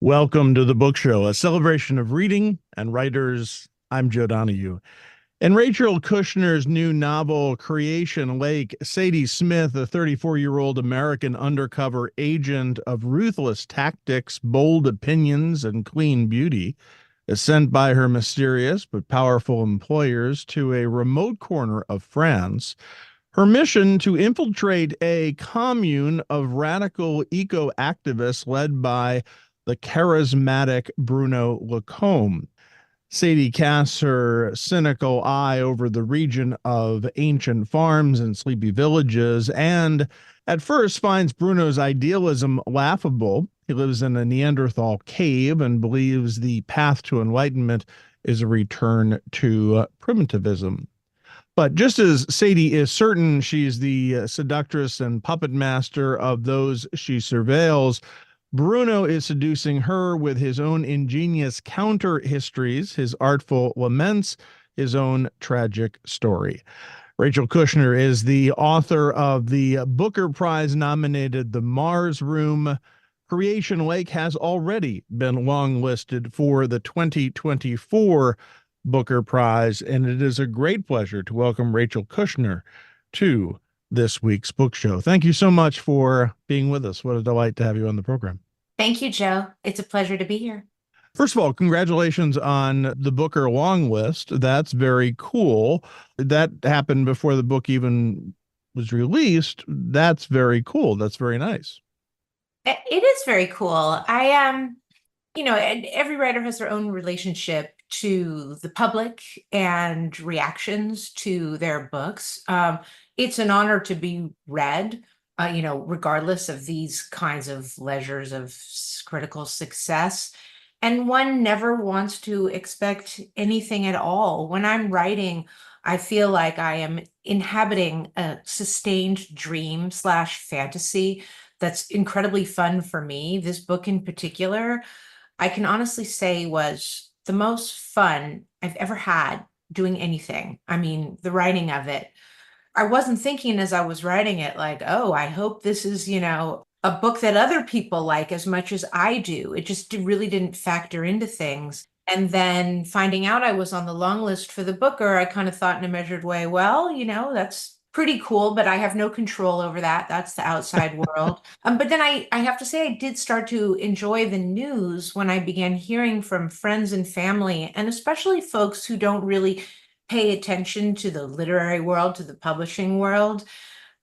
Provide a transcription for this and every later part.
Welcome to the Book Show, a celebration of reading and writers. I'm Joe Donahue. In Rachel Kushner's new novel, Creation Lake, Sadie Smith, a 34-year-old American undercover agent of ruthless tactics, bold opinions, and clean beauty, is sent by her mysterious but powerful employers to a remote corner of France. Her mission to infiltrate a commune of radical eco activists led by the charismatic Bruno Lacombe. Sadie casts her cynical eye over the region of ancient farms and sleepy villages, and at first finds Bruno's idealism laughable. He lives in a Neanderthal cave and believes the path to enlightenment is a return to primitivism. But just as Sadie is certain she's the seductress and puppet master of those she surveils, Bruno is seducing her with his own ingenious counter histories, his artful laments, his own tragic story. Rachel Kushner is the author of the Booker Prize nominated The Mars Room. Creation Lake has already been longlisted for the 2024 Booker Prize, and it is a great pleasure to welcome Rachel Kushner to this week's book show. Thank you so much for being with us. What a delight to have you on the program. Thank you, Joe. It's a pleasure to be here. First of all, congratulations on the Booker long list. That's very cool. That happened before the book even was released. That's very cool. That's very nice. It is very cool. And every writer has their own relationship to the public and reactions to their books. It's an honor to be read, regardless of these kinds of measures of critical success. And one never wants to expect anything at all. When I'm writing, I feel like I am inhabiting a sustained dream slash fantasy that's incredibly fun for me. This book in particular, I can honestly say was the most fun I've ever had doing anything. I mean, the writing of it. I wasn't thinking as I was writing it, like, oh, I hope this is, a book that other people like as much as I do. It just really didn't factor into things. And then finding out I was on the long list for the Booker, I kind of thought in a measured way, well, that's pretty cool, but I have no control over that. That's the outside world. But then I have to say, I did start to enjoy the news when I began hearing from friends and family, and especially folks who don't really pay attention to the literary world, to the publishing world,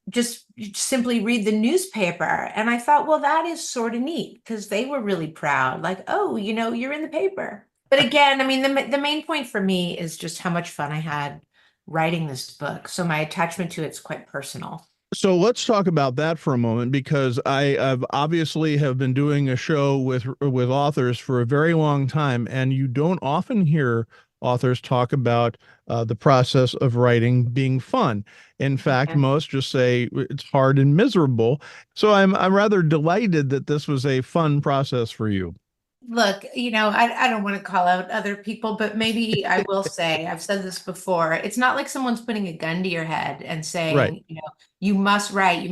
just simply read the newspaper. And I thought, well, that is sort of neat because they were really proud, like, oh, you're in the paper. But again, I mean, the main point for me is just how much fun I had writing this book. So my attachment to it's quite personal. So let's talk about that for a moment because I've obviously have been doing a show with authors for a very long time, and you don't often hear authors talk about the process of writing being fun. In fact, Yeah. most just say it's hard and miserable. So I'm rather delighted that this was a fun process for you. Look, I don't want to call out other people, but maybe I will say, I've said this before, it's not like someone's putting a gun to your head and Right. saying, you must write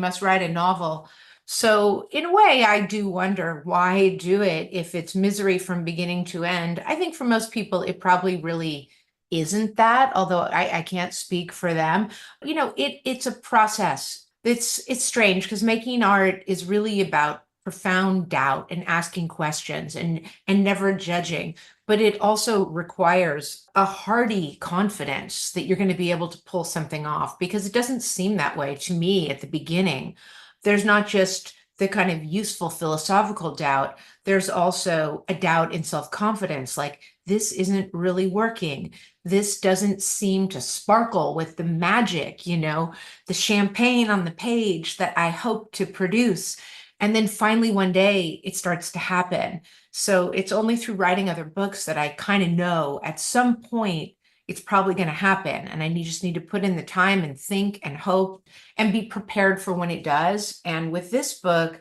a novel. So in a way, I do wonder why do it if it's misery from beginning to end. I think for most people, it probably really isn't that, although I can't speak for them. It's a process. It's strange because making art is really about profound doubt and asking questions and never judging, but it also requires a hearty confidence that you're going to be able to pull something off, because it doesn't seem that way to me at the beginning. There's not just the kind of useful philosophical doubt, there's also a doubt in self-confidence, like this isn't really working, this doesn't seem to sparkle with the magic, the champagne on the page that I hope to produce. And then finally, one day, it starts to happen. So it's only through writing other books that I kind of know at some point it's probably going to happen. And just need to put in the time and think and hope and be prepared for when it does. And with this book,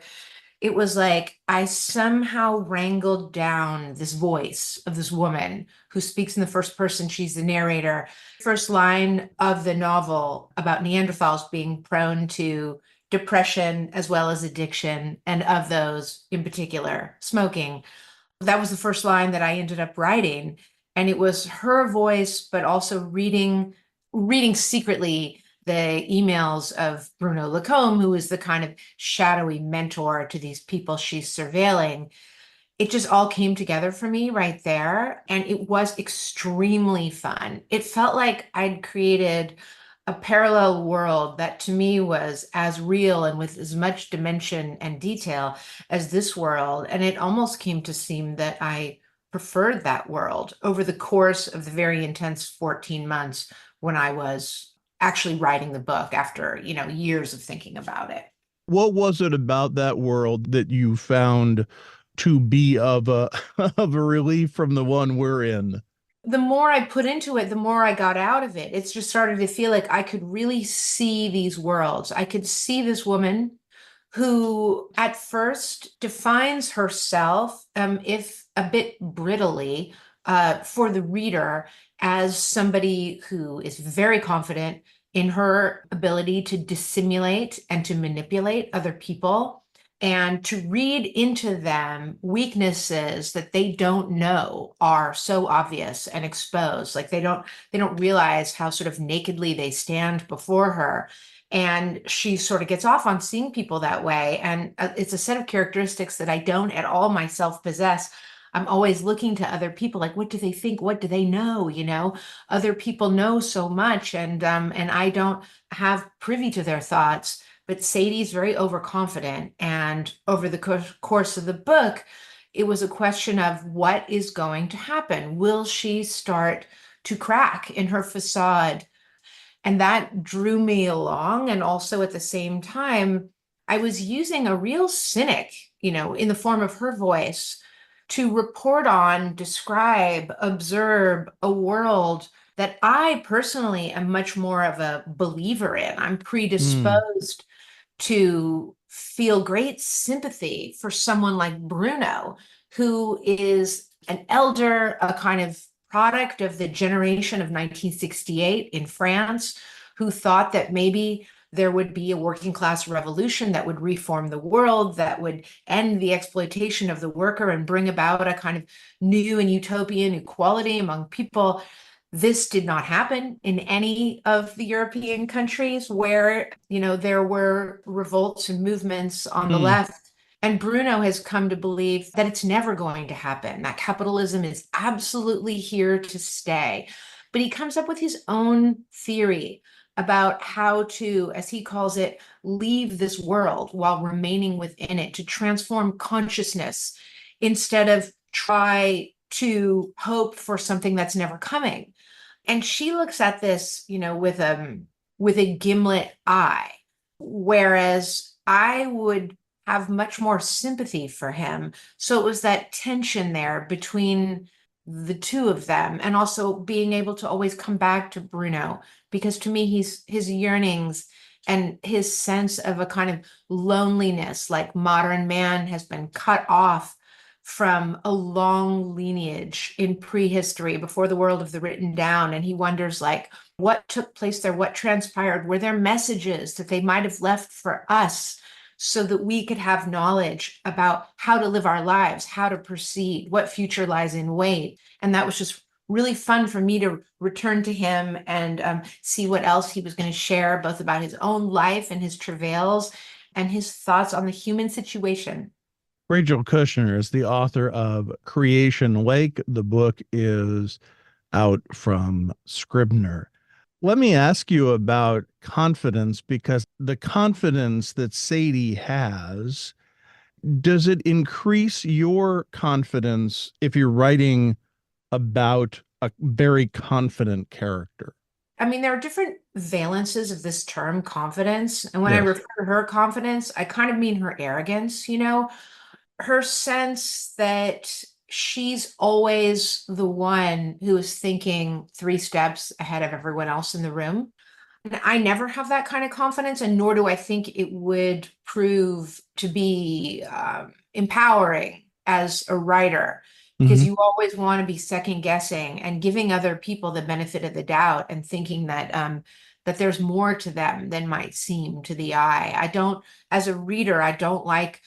it was like I somehow wrangled down this voice of this woman who speaks in the first person. She's the narrator. First line of the novel about Neanderthals being prone to depression as well as addiction, and of those in particular, smoking. That was the first line that I ended up writing. And it was her voice, but also reading secretly the emails of Bruno Lacombe, who is the kind of shadowy mentor to these people she's surveilling. It just all came together for me right there. And it was extremely fun. It felt like I'd created a parallel world that to me was as real and with as much dimension and detail as this world. And it almost came to seem that I preferred that world over the course of the very intense 14 months when I was actually writing the book after, years of thinking about it. What was it about that world that you found to be of a of a relief from the one we're in? The more I put into it, the more I got out of it. It's just started to feel like I could really see these worlds. I could see this woman who at first defines herself, if a bit brittly, for the reader as somebody who is very confident in her ability to dissimulate and to manipulate other people and to read into them weaknesses that they don't know are so obvious and exposed. Like they don't realize how sort of nakedly they stand before her. And she sort of gets off on seeing people that way. And it's a set of characteristics that I don't at all myself possess. I'm always looking to other people, like, what do they think? What do they know? Other people know so much, and I don't have privy to their thoughts. But Sadie's very overconfident. And over the course of the book, it was a question of what is going to happen. Will she start to crack in her facade? And that drew me along. And also at the same time, I was using a real cynic, in the form of her voice to report on, describe, observe a world that I personally am much more of a believer in. I'm Hmm. predisposed to feel great sympathy for someone like Bruno, who is an elder, a kind of product of the generation of 1968 in France, who thought that maybe there would be a working class revolution that would reform the world, that would end the exploitation of the worker and bring about a kind of new and utopian equality among people. This did not happen in any of the European countries where, there were revolts and movements on the Hmm. left. And Bruno has come to believe that it's never going to happen, that capitalism is absolutely here to stay. But he comes up with his own theory about how to, as he calls it, leave this world while remaining within it, to transform consciousness instead of try to hope for something that's never coming. And she looks at this, with a gimlet eye, whereas I would have much more sympathy for him. So it was that tension there between the two of them, and also being able to always come back to Bruno, because to me, his yearnings and his sense of a kind of loneliness, like modern man has been cut off from a long lineage in prehistory before the world of the written down. And he wonders, like, what took place there? What transpired? Were there messages that they might have left for us so that we could have knowledge about how to live our lives, how to proceed, what future lies in wait? And that was just really fun for me to return to him and see what else he was going to share, both about his own life and his travails and his thoughts on the human situation. Rachel Kushner is the author of Creation Lake. The book is out from Scribner. Let me ask you about confidence, because the confidence that Sadie has, does it increase your confidence if you're writing about a very confident character? I mean, there are different valences of this term confidence. And when I Yes. refer to her confidence, I kind of mean her arrogance, her sense that she's always the one who is thinking three steps ahead of everyone else in the room. And I never have that kind of confidence, and nor do I think it would prove to be empowering as a writer, because Hmm. you always want to be second guessing and giving other people the benefit of the doubt and thinking that there's more to them than might seem to the eye. I don't, as a reader, I don't like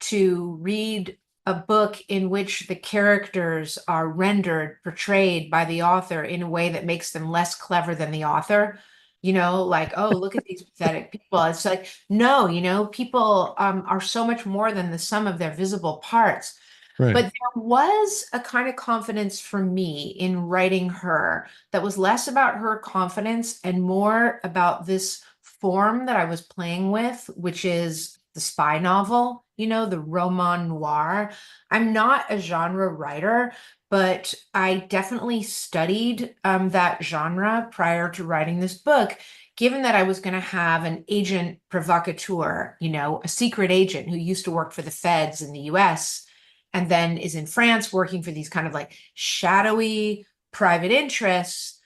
to read a book in which the characters are rendered, portrayed by the author in a way that makes them less clever than the author. Like, oh, look at these pathetic people. It's like, no, people are so much more than the sum of their visible parts. Right. But there was a kind of confidence for me in writing her that was less about her confidence and more about this form that I was playing with, which is the spy novel, the roman noir. I'm not a genre writer, but I definitely studied that genre prior to writing this book, given that I was going to have an agent provocateur, a secret agent who used to work for the feds in the US and then is in France working for these kind of like shadowy private interests.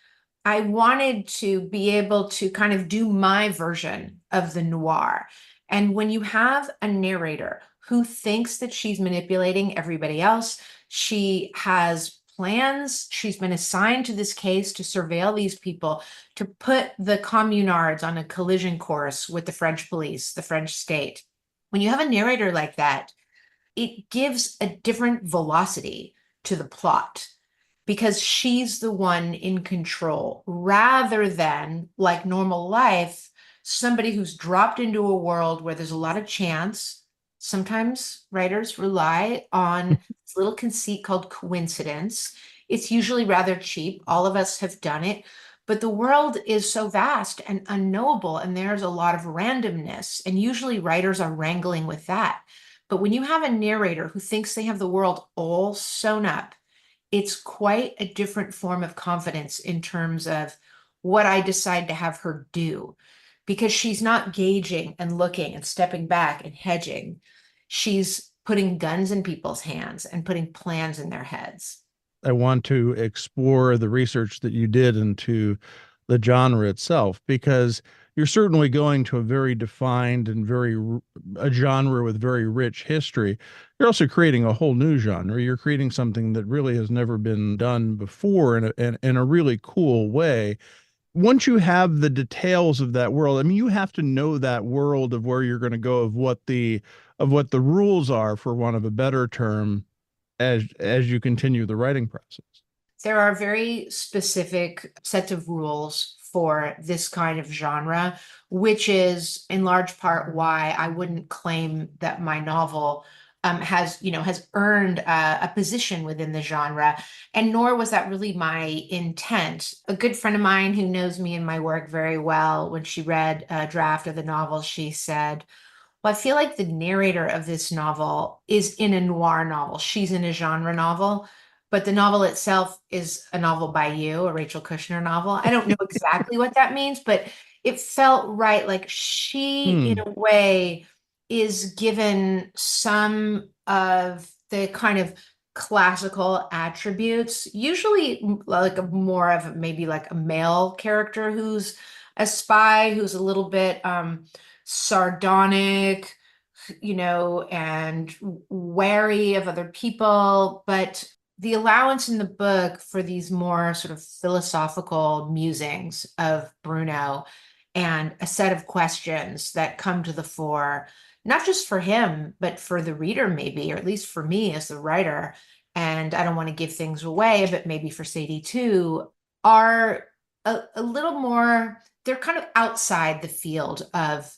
I wanted to be able to kind of do my version of the noir. And when you have a narrator who thinks that she's manipulating everybody else, she has plans. She's been assigned to this case to surveil these people, to put the communards on a collision course with the French police, the French state. When you have a narrator like that, it gives a different velocity to the plot because she's the one in control rather than, like normal life, somebody who's dropped into a world where there's a lot of chance. Sometimes writers rely on this little conceit called coincidence. It's usually rather cheap. All of us have done it. But the world is so vast and unknowable, and there's a lot of randomness. And usually writers are wrangling with that. But when you have a narrator who thinks they have the world all sewn up, it's quite a different form of confidence in terms of what I decide to have her do. Because she's not gauging and looking and stepping back and hedging. She's putting guns in people's hands and putting plans in their heads. I want to explore the research that you did into the genre itself, because you're certainly going to a very defined and a genre with very rich history. You're also creating a whole new genre. You're creating something that really has never been done before in a really cool way. Once you have the details of that world, I mean, you have to know that world of where you're going to go, of what the rules are, for want of a better term, as you continue the writing process. There are very specific sets of rules for this kind of genre, which is in large part why I wouldn't claim that my novel has earned a position within the genre, and nor was that really my intent. A good friend of mine who knows me and my work very well, when she read a draft of the novel, she said, well, I feel like the narrator of this novel is in a noir novel. She's in a genre novel, but the novel itself is a novel by you, a Rachel Kushner novel. I don't know exactly what that means, but it felt right. Like she, in Hmm. a way, is given some of the kind of classical attributes, usually like a more of maybe like a male character who's a spy, who's a little bit sardonic, and wary of other people. But the allowance in the book for these more sort of philosophical musings of Bruno and a set of questions that come to the fore, not just for him, but for the reader, maybe, or at least for me as the writer. And I don't want to give things away, but maybe for Sadie too, are a little more, they're kind of outside the field of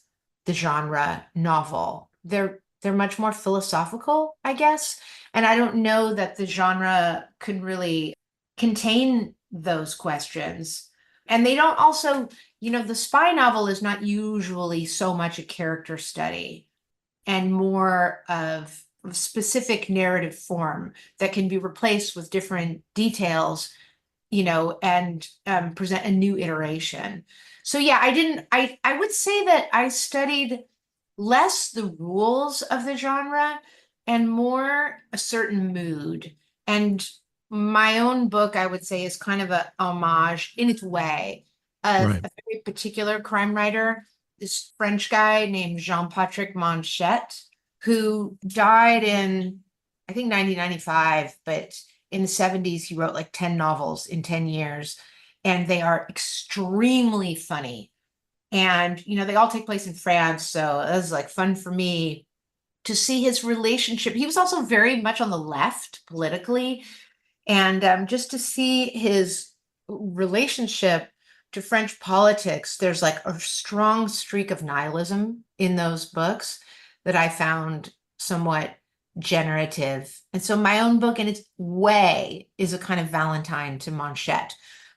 the genre novel. They're much more philosophical, I guess. And I don't know that the genre could really contain those questions. And they don't also, the spy novel is not usually so much a character study and more of specific narrative form that can be replaced with different details, and present a new iteration. So yeah, I would say that I studied less the rules of the genre and more a certain mood. And my own book, I would say, is kind of a homage in its way of Right. a very particular crime writer, this French guy named Jean-Patrick Manchette, who died in, I think, 1995, but in the 70s, he wrote like 10 novels in 10 years, and they are extremely funny. And, they all take place in France. So it was like fun for me to see his relationship. He was also very much on the left politically, and just to see his relationship to French politics, there's like a strong streak of nihilism in those books that I found somewhat generative. And so my own book, in its way, is a kind of Valentine to Manchette.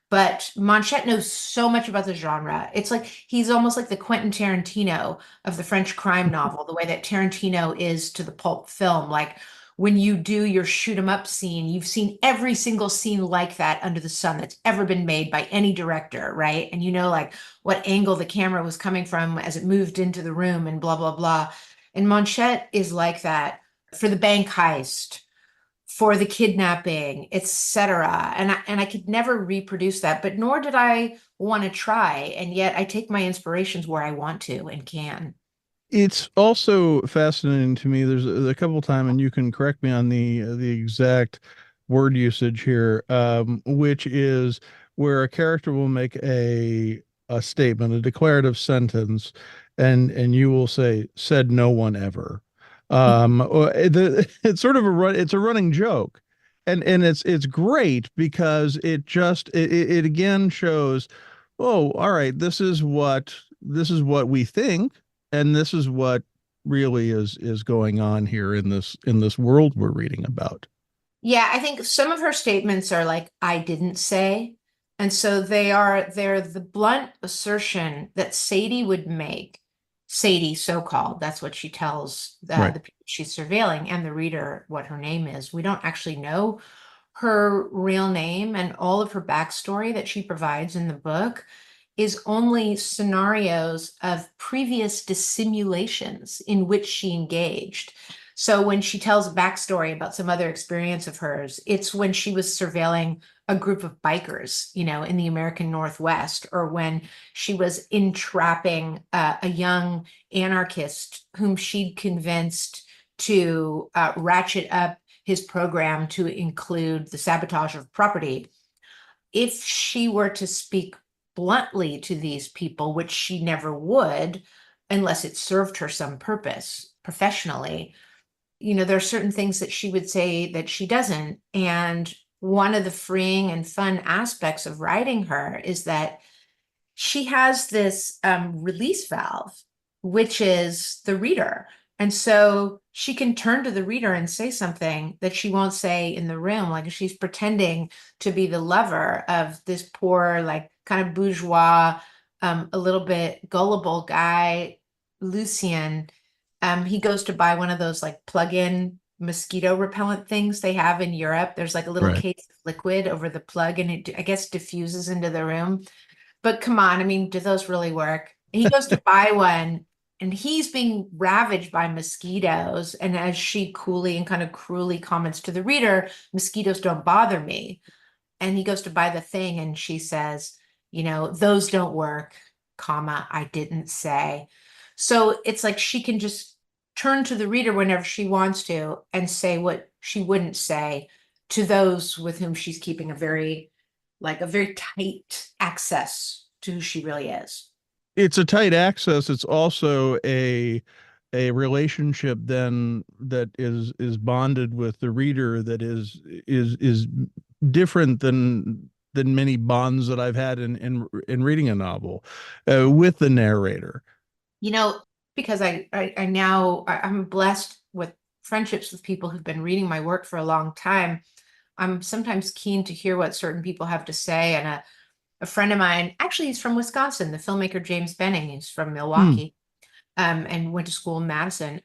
But Manchette knows so much about the genre. It's like he's almost like the Quentin Tarantino of the French crime novel, the way that Tarantino is to the pulp film. Like when you do your shoot 'em up scene, you've seen every single scene like that under the sun that's ever been made by any director, right? And you know, like what angle the camera was coming from as it moved into the room and blah, blah, blah. And Manchette is like that for the bank heist, for the kidnapping, etc. And I could never reproduce that, but nor did I want to try. And yet I take my inspirations where I want to and can. It's also fascinating to me. There's a couple times, and you can correct me on the exact word usage here, which is where a character will make a statement, a declarative sentence, and you will say, "Said no one ever." It's sort of it's a running joke, and it's great because it again shows, oh, all right, this is what we think, and this is what really is going on here in this world we're reading about. Yeah, I think some of her statements are like, I didn't say. And so they're the blunt assertion that Sadie would make. Sadie, so-called, that's what she tells Right. the people she's surveilling and the reader what her name is. We don't actually know her real name, and all of her backstory that she provides in the book is only scenarios of previous dissimulations in which she engaged. So when she tells a backstory about some other experience of hers, it's when she was surveilling a group of bikers, in the American Northwest, or when she was entrapping a young anarchist whom she'd convinced to ratchet up his program to include the sabotage of property. If she were to speak bluntly to these people, which she never would, unless it served her some purpose professionally, there are certain things that she would say that she doesn't. And one of the freeing and fun aspects of writing her is that she has this release valve, which is the reader. And so she can turn to the reader and say something that she won't say in the room. Like if she's pretending to be the lover of this poor, like kind of bourgeois, a little bit gullible guy, Lucien. He goes to buy one of those like plug-in mosquito repellent things they have in Europe. There's like a little Right. case of liquid over the plug, and it, I guess, diffuses into the room. But come on, I mean, do those really work? He goes to buy one, and he's being ravaged by mosquitoes. And as she coolly and kind of cruelly comments to the reader, mosquitoes don't bother me. And he goes to buy the thing, and she says, those don't work, comma, I didn't say. So it's like she can just turn to the reader whenever she wants to and say what she wouldn't say to those with whom she's keeping a very tight access to who she really is. It's a tight access. It's also a relationship then that is bonded with the reader that is different than many bonds that I've had in reading a novel with the narrator. You know, because I now I'm blessed with friendships with people who've been reading my work for a long time. I'm sometimes keen to hear what certain people have to say. And a friend of mine, actually, he's from Wisconsin, the filmmaker James Benning, he's from Hmm. Milwaukee, and went to school in Madison.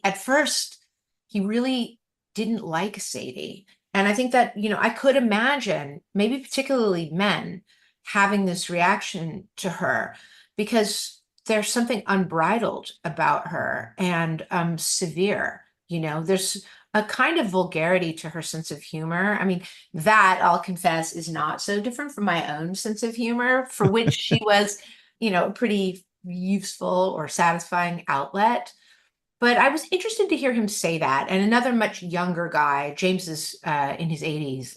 At first, he really didn't like Sadie. And I think that, I could imagine, maybe particularly men, having this reaction to her because there's something unbridled about her and severe. There's a kind of vulgarity to her sense of humor. I mean, that I'll confess is not so different from my own sense of humor, for which she was, a pretty useful or satisfying outlet. But I was interested to hear him say that. And another much younger guy, James is in his 80s,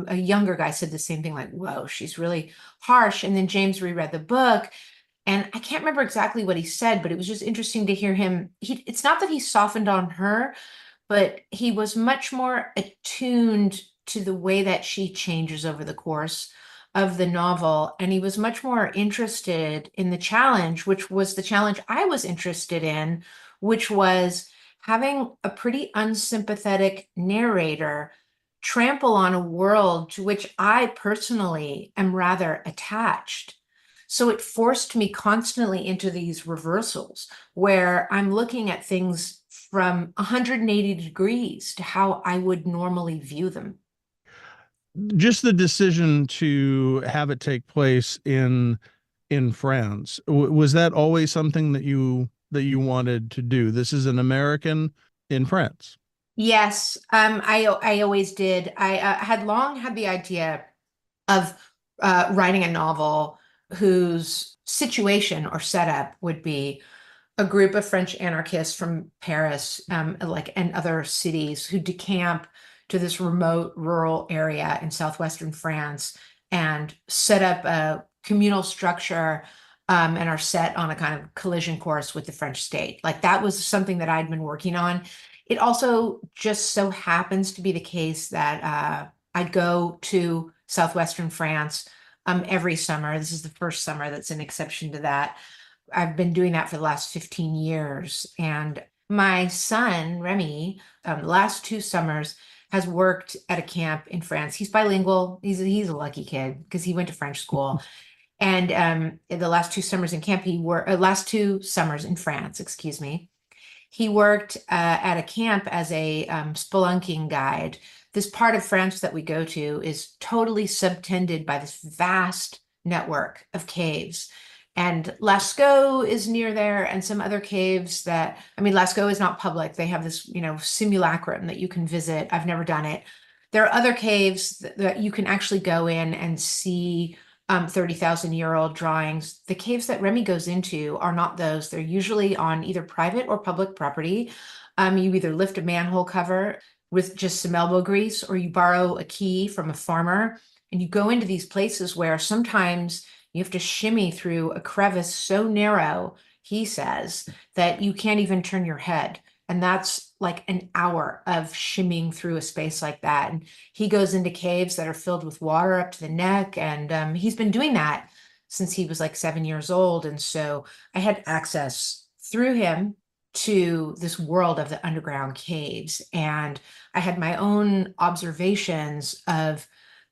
a younger guy said the same thing, like, whoa, she's really harsh. And then James reread the book And I can't remember exactly what he said, but it was just interesting to hear him. It's not that he softened on her, but he was much more attuned to the way that she changes over the course of the novel. And he was much more interested in the challenge, which was the challenge I was interested in, which was having a pretty unsympathetic narrator trample on a world to which I personally am rather attached. So it forced me constantly into these reversals where I'm looking at things from 180 degrees to how I would normally view them. Just the decision to have it take place in France, was that always something that you wanted to do? This is an American in France. Yes, I always did. I had long had the idea of writing a novel whose situation or setup would be a group of French anarchists from Paris, like and other cities who decamp to this remote rural area in southwestern France and set up a communal structure, and are set on a kind of collision course with the French state. Like that was something that I'd been working on. It also just so happens to be the case that I go to southwestern France every summer. This is the first summer that's an exception to that. I've been doing that for the last 15 years. And my son, Remy, the last 2 summers has worked at a camp in France. He's bilingual. He's a lucky kid because he went to French school. And in the last 2 summers in camp, last 2 summers in France, excuse me, he worked at a camp as a spelunking guide. This part of France that we go to is totally subtended by this vast network of caves. And Lascaux is near there, and some other caves that, I mean, Lascaux is not public. They have this, simulacrum that you can visit. I've never done it. There are other caves that you can actually go in and see 30,000-year-old drawings. The caves that Remy goes into are not those. They're usually on either private or public property. You either lift a manhole cover with just some elbow grease, or you borrow a key from a farmer, and you go into these places where sometimes you have to shimmy through a crevice so narrow, he says, that you can't even turn your head. And that's like an hour of shimmying through a space like that. And he goes into caves that are filled with water up to the neck. And he's been doing that since he was like 7 years old. And so I had access through him to this world of the underground caves. And I had my own observations of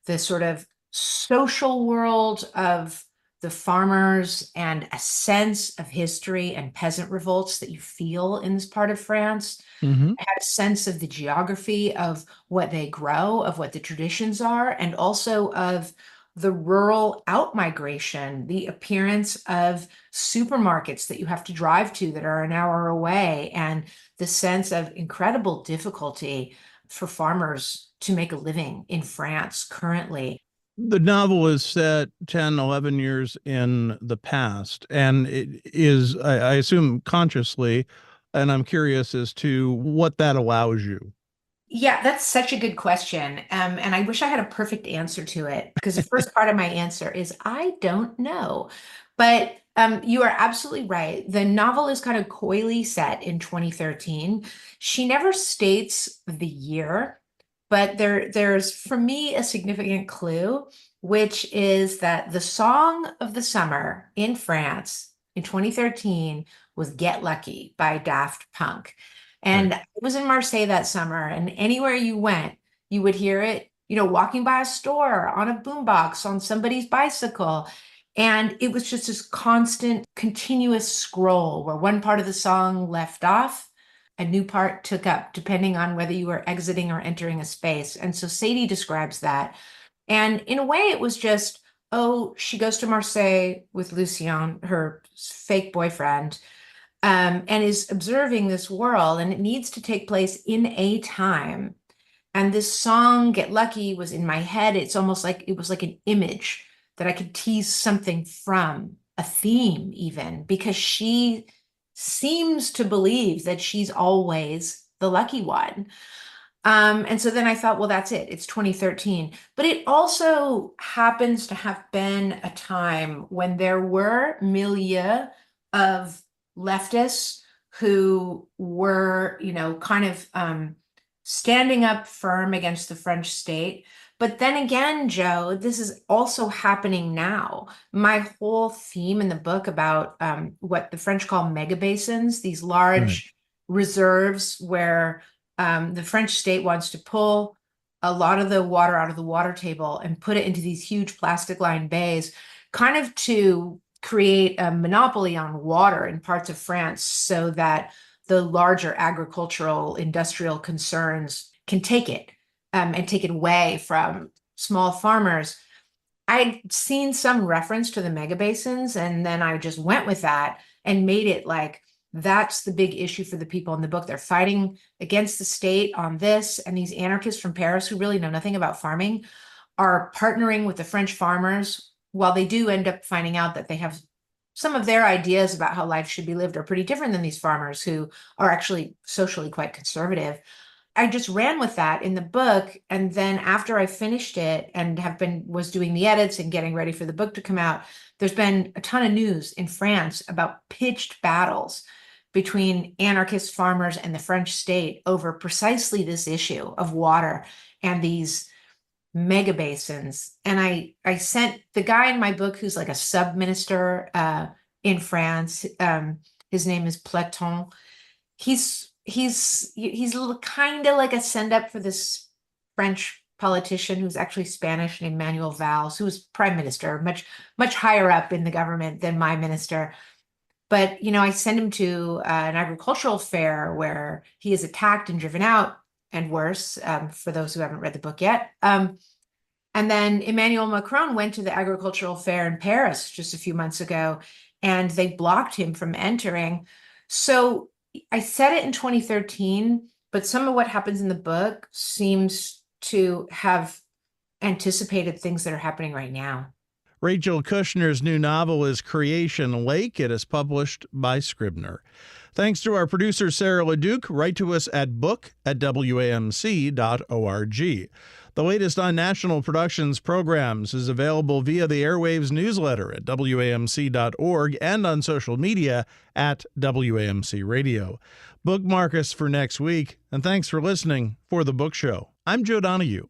the sort of social world of the farmers and a sense of history and peasant revolts that you feel in this part of France. Mm-hmm. I had a sense of the geography of what they grow, of what the traditions are, and also of the rural outmigration, the appearance of supermarkets that you have to drive to that are an hour away, and the sense of incredible difficulty for farmers to make a living in France currently. The novel is set 10, 11 years in the past, and it is, I assume, consciously. And I'm curious as to what that allows you. Yeah, that's such a good question. And I wish I had a perfect answer to it because the first part of my answer is I don't know. But you are absolutely right. The novel is kind of coyly set in 2013. She never states the year, but there's for me a significant clue, which is that the song of the summer in France in 2013 was Get Lucky by Daft Punk. Right. And I was in Marseille that summer, and anywhere you went, you would hear it, walking by a store, on a boombox, on somebody's bicycle. And it was just this constant, continuous scroll where one part of the song left off, a new part took up, depending on whether you were exiting or entering a space. And so Sadie describes that. And in a way, it was just, oh, she goes to Marseille with Lucien, her fake boyfriend, and is observing this world, and it needs to take place in a time. And this song, Get Lucky, was in my head. It's almost like it was like an image that I could tease something from, a theme even, because she seems to believe that she's always the lucky one. And so then I thought, well, that's it. It's 2013. But it also happens to have been a time when there were milieu of leftists who were, kind of standing up firm against the French state. But then again, Joe, this is also happening now. My whole theme in the book about what the French call megabasins, these Right. large reserves where the French state wants to pull a lot of the water out of the water table and put it into these huge plastic lined bays, kind of to create a monopoly on water in parts of France so that the larger agricultural industrial concerns can take it and take it away from small farmers. I'd seen some reference to the megabasins, and then I just went with that and made it like that's the big issue for the people in the book. They're fighting against the state on this, and these anarchists from Paris who really know nothing about farming are partnering with the French farmers. While they do end up finding out that they have some of their ideas about how life should be lived are pretty different than these farmers who are actually socially quite conservative. I just ran with that in the book. And then after I finished it and was doing the edits and getting ready for the book to come out, there's been a ton of news in France about pitched battles between anarchist farmers and the French state over precisely this issue of water and these mega basins. And I sent the guy in my book who's like a sub minister in France. His name is Platon. He's kind of like a send up for this French politician who's actually Spanish named Manuel Valls, who was prime minister, much higher up in the government than my minister. But I send him to an agricultural fair where he is attacked and driven out, and worse, for those who haven't read the book yet. And then Emmanuel Macron went to the agricultural fair in Paris just a few months ago, and they blocked him from entering. So I said it in 2013, but some of what happens in the book seems to have anticipated things that are happening right now. Rachel Kushner's new novel is Creation Lake. It is published by Scribner. Thanks to our producer, Sarah LeDuc. Write to us at book@wamc.org. The latest on National Productions programs is available via the Airwaves newsletter at wamc.org and on social media at WAMC Radio. Bookmark us for next week, and thanks for listening for The Book Show. I'm Joe Donahue.